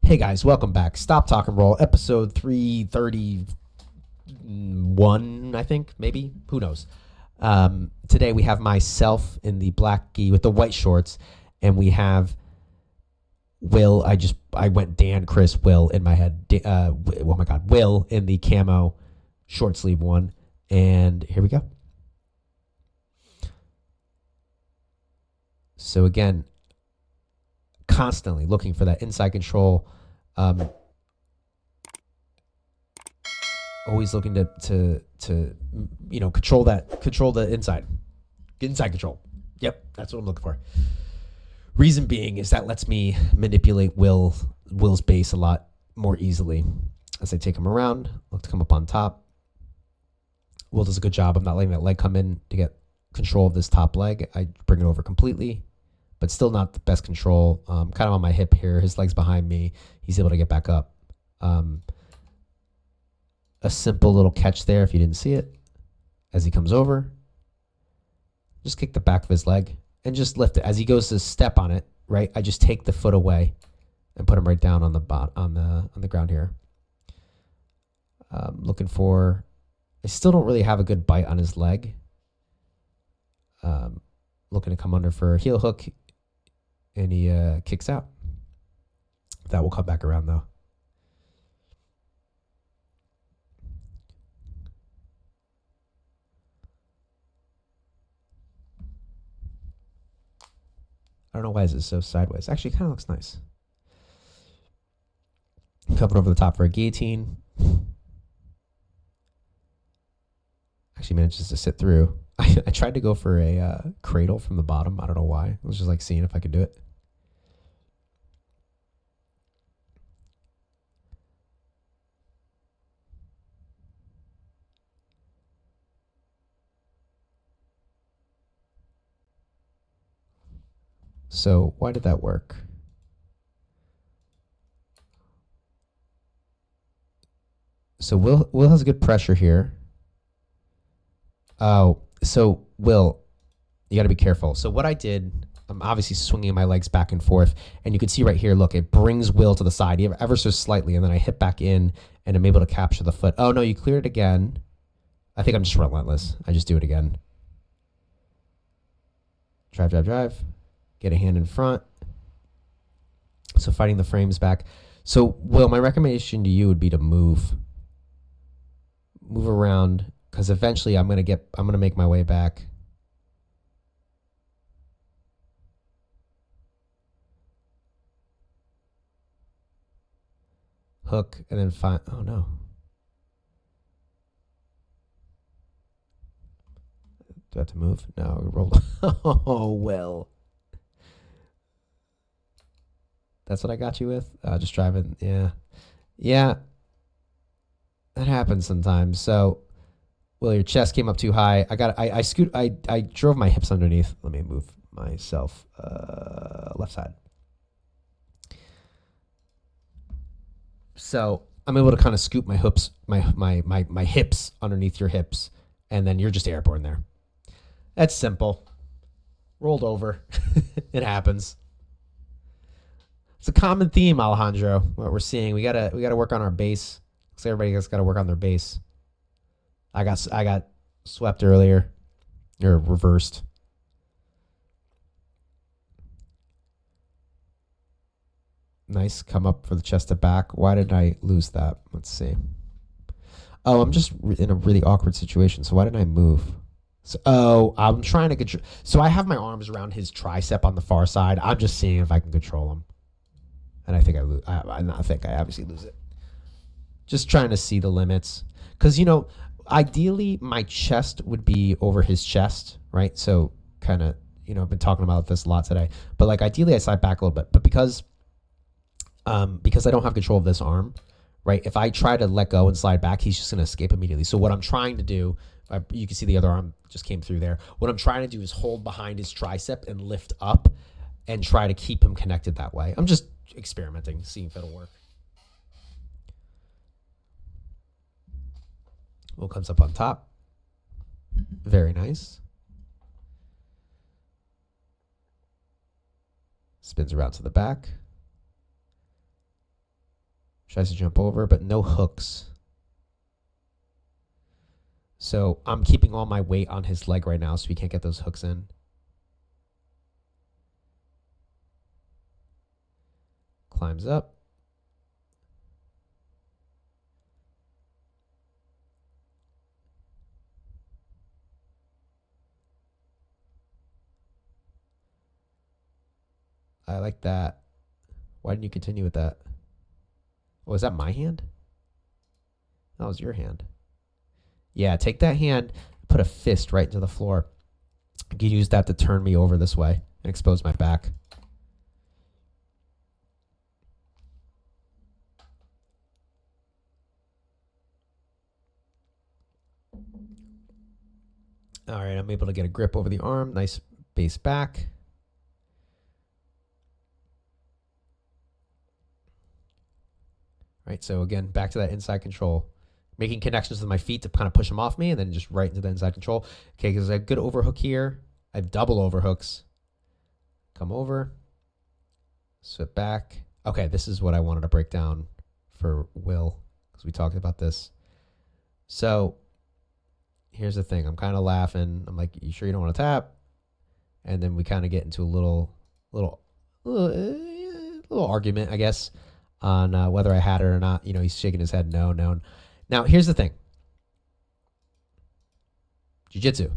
Hey guys, welcome back. Stop Talk and Roll, episode 331, I think, maybe. Who knows? Today we have myself in the black gi with the white shorts, and we have Will. I went Dan, Chris, Will in my head. Oh my God, Will in the camo short sleeve one. And here we go. So again, constantly looking for that inside control. Always looking to control the inside control. Yep, that's what I'm looking for. Reason being is that lets me manipulate Will's base a lot more easily as I take him around. Look to come up on top. Will does a good job. I'm not letting that leg come in to get control of this top leg. I bring it over completely, but still not the best control. Kind of on my hip here. His leg's behind me. He's able to get back up. A simple little catch there if you didn't see it. As he comes over, just kick the back of his leg and just lift it. As he goes to step on it, right, I just take the foot away and put him right down on the ground here. Looking for, I still don't really have a good bite on his leg. Looking to come under for a heel hook, and he kicks out. That will come back around though. I don't know why is it so sideways. Actually, it kind of looks nice. Coming over the top for a guillotine. Actually manages to sit through. I tried to go for a cradle from the bottom. I don't know why. I was just like seeing if I could do it. So why did that work? So Will has good pressure here. Oh, so Will, you got to be careful. So what I did, I'm obviously swinging my legs back and forth, and you can see right here, look, it brings Will to the side ever so slightly, and then I hit back in, and I'm able to capture the foot. Oh, no, you cleared it again. I think I'm just relentless. I just do it again. Drive, drive, drive. Get a hand in front. So fighting the frames back. So, Will, my recommendation to you would be to move around, because eventually I'm gonna make my way back. Hook and then find. Oh no. Do I have to move? No, roll. Oh well. That's what I got you with? Just driving. Yeah. Yeah. That happens sometimes. So, Will, your chest came up too high. I drove my hips underneath. Let me move myself left side. So I'm able to kind of scoop my hips, my hips underneath your hips, and then you're just airborne there. That's simple. Rolled over. It happens. It's a common theme, Alejandro. What we're seeing, we gotta work on our base. Looks like everybody's got to work on their base. I got swept earlier, or reversed. Nice come up for the chest to back. Why did I lose that? Let's see. Oh, I'm just in a really awkward situation. So why didn't I move? So, I'm trying to control. So I have my arms around his tricep on the far side. I'm just seeing if I can control him. And I think I lose. I obviously lose it. Just trying to see the limits. Because, ideally my chest would be over his chest, right? So kind of, I've been talking about this a lot today. But like ideally I slide back a little bit. But because I don't have control of this arm, right? If I try to let go and slide back, he's just going to escape immediately. So what I'm trying to do, you can see the other arm just came through there. What I'm trying to do is hold behind his tricep and lift up and try to keep him connected that way. I'm just experimenting, seeing if it'll work. Will comes up on top. Very nice. Spins around to the back. Tries to jump over, but no hooks. So I'm keeping all my weight on his leg right now, so he can't get those hooks in. Climbs up. I like that. Why didn't you continue with that? Oh, is that my hand? That was your hand. Yeah, take that hand, put a fist right into the floor. You can use that to turn me over this way and expose my back. All right, I'm able to get a grip over the arm. Nice base back. All right, so again, back to that inside control. Making connections with my feet to kind of push them off me and then just right into the inside control. Okay, because I have good overhook here. I have double overhooks. Come over. Slip back. Okay, this is what I wanted to break down for Will because we talked about this. So here's the thing. I'm kind of laughing. I'm like, you sure you don't want to tap? And then we kind of get into a little argument, I guess, on whether I had it or not. You know, he's shaking his head, no. Now, here's the thing. Jiu-Jitsu.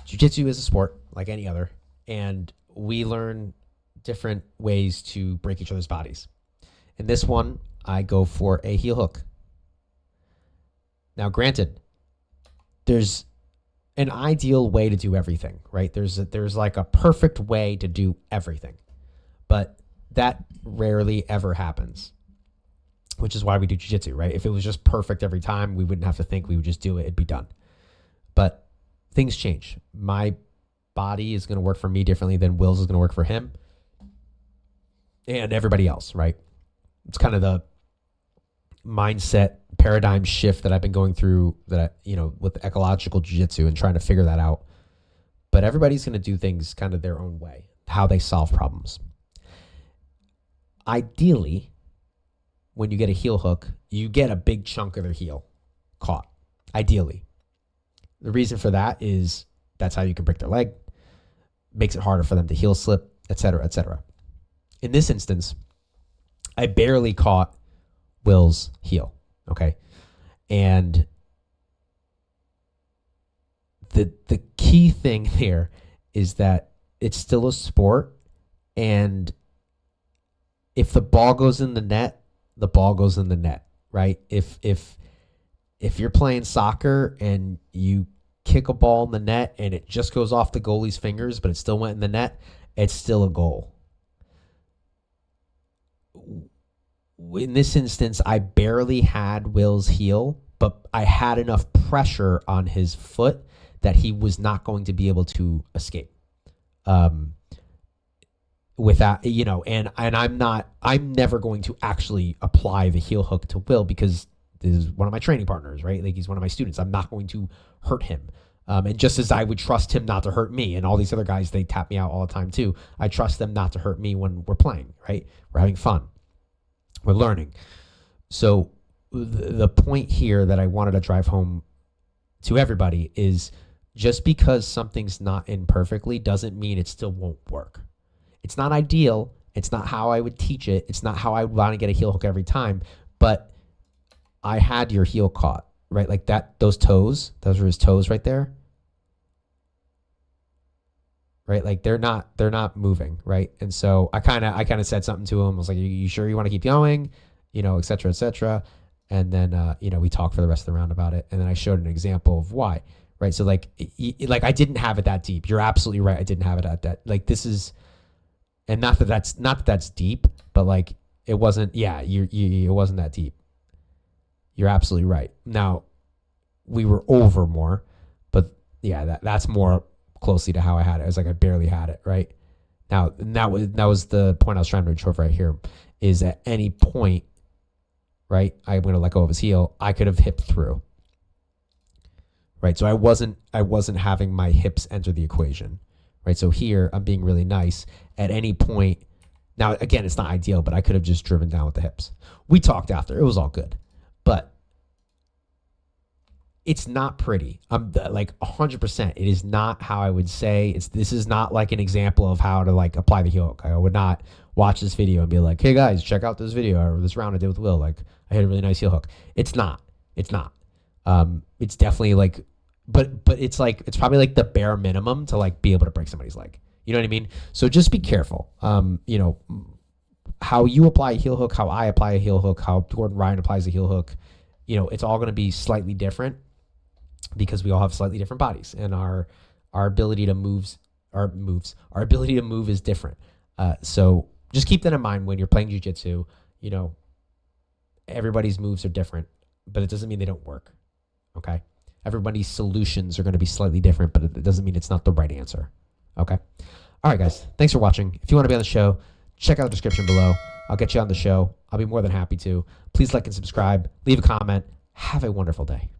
Jiu-Jitsu is a sport like any other, and we learn different ways to break each other's bodies. In this one, I go for a heel hook. Now, granted, there's an ideal way to do everything, right? There's like a perfect way to do everything, but that rarely ever happens, which is why we do jiu-jitsu, right? If it was just perfect every time, we wouldn't have to think, we would just do it, it'd be done. But things change. My body is going to work for me differently than Will's is going to work for him and everybody else, right? It's kind of the mindset paradigm shift that I've been going through with ecological jiu-jitsu and trying to figure that out. But everybody's going to do things kind of their own way, how they solve problems. Ideally, when you get a heel hook, you get a big chunk of their heel caught, ideally. The reason for that is that's how you can break their leg, makes it harder for them to heel slip, etc., etc. In this instance, I barely caught Will's heel, okay? And the key thing here is that it's still a sport, and if the ball goes in the net, the ball goes in the net, right? If you're playing soccer and you kick a ball in the net and it just goes off the goalie's fingers, but it still went in the net, it's still a goal. In this instance, I barely had Will's heel, but I had enough pressure on his foot that he was not going to be able to escape. Without, and I'm never going to actually apply the heel hook to Will because this is one of my training partners, right? Like, he's one of my students. I'm not going to hurt him. And just as I would trust him not to hurt me, and all these other guys, they tap me out all the time too. I trust them not to hurt me when we're playing, right? We're having fun. We're learning. So the point here that I wanted to drive home to everybody is just because something's not in perfectly doesn't mean it still won't work. It's not ideal. It's not how I would teach it. It's not how I would want to get a heel hook every time. But I had your heel caught, right? Like that, those were his toes right there. Right? Like they're not moving, right? And so I kind of said something to him. I was like, you sure you want to keep going? Et cetera, et cetera. And then, we talked for the rest of the round about it. And then I showed an example of why, right? So like I didn't have it that deep. You're absolutely right. I didn't have it at that. Like this is, and not that that's deep, but like it wasn't, it wasn't that deep. You're absolutely right. Now we were over more, but yeah, that's more closely to how I had it. It was like I barely had it, right? Now, that was the point I was trying to reach over right here, is at any point, right, I'm going to let go of his heel, I could have hipped through, right? So I wasn't having my hips enter the equation, right? So here, I'm being really nice. At any point, Now, again, it's not ideal, but I could have just driven down with the hips. We talked after. It was all good. But it's not pretty. I'm like 100%. It is not how I would say. This is not like an example of how to like apply the heel hook. I would not watch this video and be like, hey guys, check out this video or this round I did with Will. Like I hit a really nice heel hook. It's not. It's not. It's definitely like, but it's like, it's probably like the bare minimum to like be able to break somebody's leg. You know what I mean? So just be careful. You know, how you apply a heel hook, how I apply a heel hook, how Gordon Ryan applies a heel hook, you know, it's all going to be slightly different because we all have slightly different bodies and our ability to our ability to move is different. So just keep that in mind when you're playing jiu-jitsu. You know, everybody's moves are different, but it doesn't mean they don't work. Okay. Everybody's solutions are going to be slightly different, but it doesn't mean it's not the right answer. Okay. All right, guys. Thanks for watching. If you want to be on the show, check out the description below. I'll get you on the show. I'll be more than happy to. Please like and subscribe. Leave a comment. Have a wonderful day.